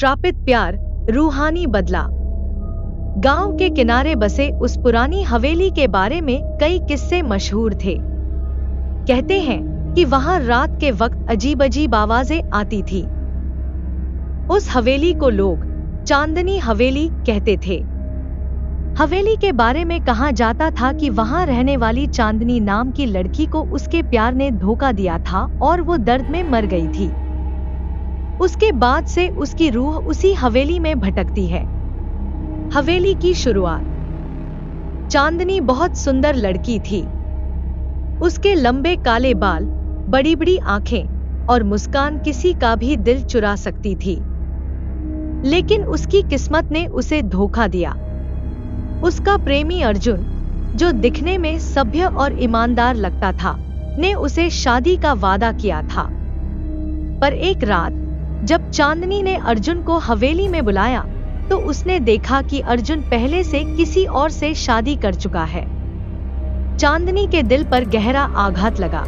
श्रापित प्यार, रूहानी बदला। गांव के किनारे बसे उस पुरानी हवेली के बारे में कई किस्से मशहूर थे। कहते हैं कि वहां रात के वक्त अजीब अजीब आवाजें आती थी। उस हवेली को लोग चांदनी हवेली कहते थे। हवेली के बारे में कहा जाता था कि वहां रहने वाली चांदनी नाम की लड़की को उसके प्यार ने धोखा दिया था और वो दर्द में मर गई थी। उसके बाद से उसकी रूह उसी हवेली में भटकती है। हवेली की शुरुआत। चांदनी बहुत सुंदर लड़की थी। उसके लंबे काले बाल, बड़ी बड़ी आंखें और मुस्कान किसी का भी दिल चुरा सकती थी। लेकिन उसकी किस्मत ने उसे धोखा दिया। उसका प्रेमी अर्जुन, जो दिखने में सभ्य और ईमानदार लगता था, ने उसे शादी का वादा किया था। पर एक रात जब चांदनी ने अर्जुन को हवेली में बुलाया तो उसने देखा कि अर्जुन पहले से किसी और से शादी कर चुका है। चांदनी के दिल पर गहरा आघात लगा।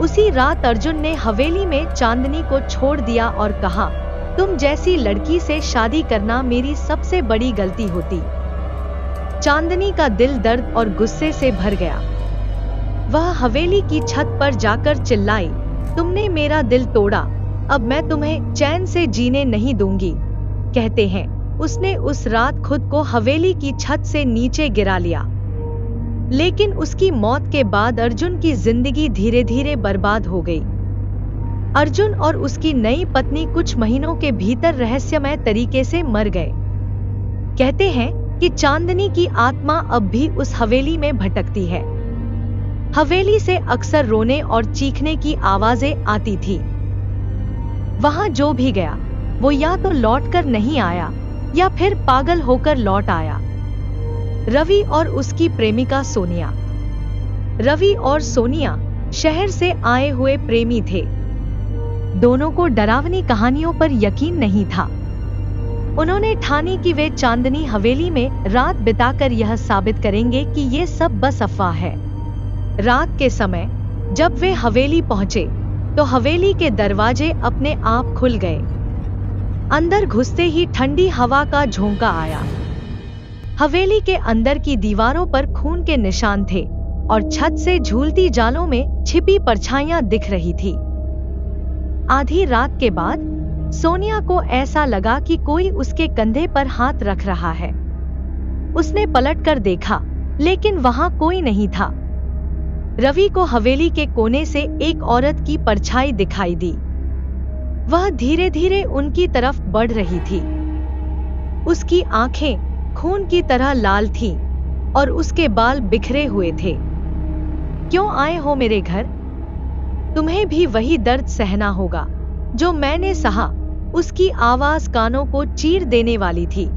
उसी रात अर्जुन ने हवेली में चांदनी को छोड़ दिया और कहा, तुम जैसी लड़की से शादी करना मेरी सबसे बड़ी गलती होती। चांदनी का दिल दर्द और गुस्से से भर गया। वह हवेली की छत पर जाकर चिल्लाई, तुमने मेरा दिल तोड़ा, अब मैं तुम्हें चैन से जीने नहीं दूंगी। कहते हैं उसने उस रात खुद को हवेली की छत से नीचे गिरा लिया। लेकिन उसकी मौत के बाद अर्जुन की जिंदगी धीरे धीरे बर्बाद हो गई। अर्जुन और उसकी नई पत्नी कुछ महीनों के भीतर रहस्यमय तरीके से मर गए। कहते हैं कि चांदनी की आत्मा अब भी उस हवेली में भटकती है। हवेली से अक्सर रोने और चीखने की आवाजें आती थी। वहां जो भी गया वो या तो लौटकर नहीं आया या फिर पागल होकर लौट आया। रवि और उसकी प्रेमिका सोनिया। रवि और सोनिया शहर से आए हुए प्रेमी थे। दोनों को डरावनी कहानियों पर यकीन नहीं था। उन्होंने ठानी कि वे चांदनी हवेली में रात बिताकर यह साबित करेंगे कि ये सब बस अफवाह है। रात के समय जब वे हवेली पहुंचे तो हवेली के दरवाजे अपने आप खुल गए। अंदर घुसते ही ठंडी हवा का झोंका आया। हवेली के अंदर की दीवारों पर खून के निशान थे और छत से झूलती जालों में छिपी परछाइयां दिख रही थी। आधी रात के बाद सोनिया को ऐसा लगा कि कोई उसके कंधे पर हाथ रख रहा है। उसने पलटकर देखा, लेकिन वहां कोई नहीं था। रवि को हवेली के कोने से एक औरत की परछाई दिखाई दी। वह धीरे धीरे उनकी तरफ बढ़ रही थी। उसकी आंखें खून की तरह लाल थीं और उसके बाल बिखरे हुए थे। क्यों आए हो मेरे घर? तुम्हें भी वही दर्द सहना होगा जो मैंने सहा। उसकी आवाज कानों को चीर देने वाली थी।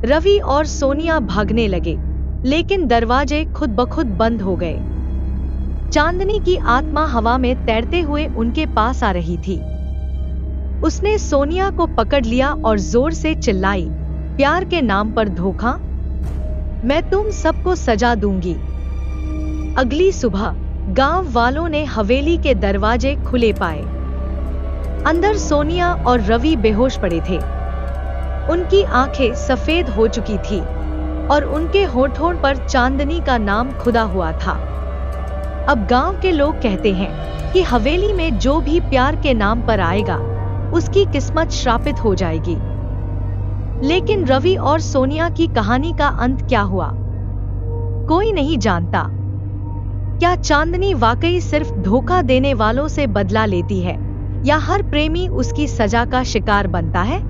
रवि और सोनिया भागने लगे, लेकिन दरवाजे खुद ब खुद बंद हो गए। चांदनी की आत्मा हवा में तैरते हुए उनके पास आ रही थी। उसने सोनिया को पकड़ लिया और जोर से चिल्लाई, प्यार के नाम पर धोखा? मैं तुम सबको सजा दूंगी। अगली सुबह गांव वालों ने हवेली के दरवाजे खुले पाए। अंदर सोनिया और रवि बेहोश पड़े थे। उनकी आंखें सफेद हो चुकी थी और उनके होठों पर चांदनी का नाम खुदा हुआ था। अब गांव के लोग कहते हैं कि हवेली में जो भी प्यार के नाम पर आएगा उसकी किस्मत श्रापित हो जाएगी। लेकिन रवि और सोनिया की कहानी का अंत क्या हुआ, कोई नहीं जानता। क्या चांदनी वाकई सिर्फ धोखा देने वालों से बदला लेती है या हर प्रेमी उसकी सजा का शिकार बनता है?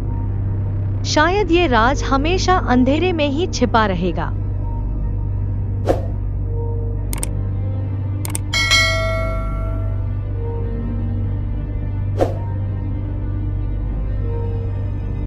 शायद ये राज हमेशा अंधेरे में ही छिपा रहेगा।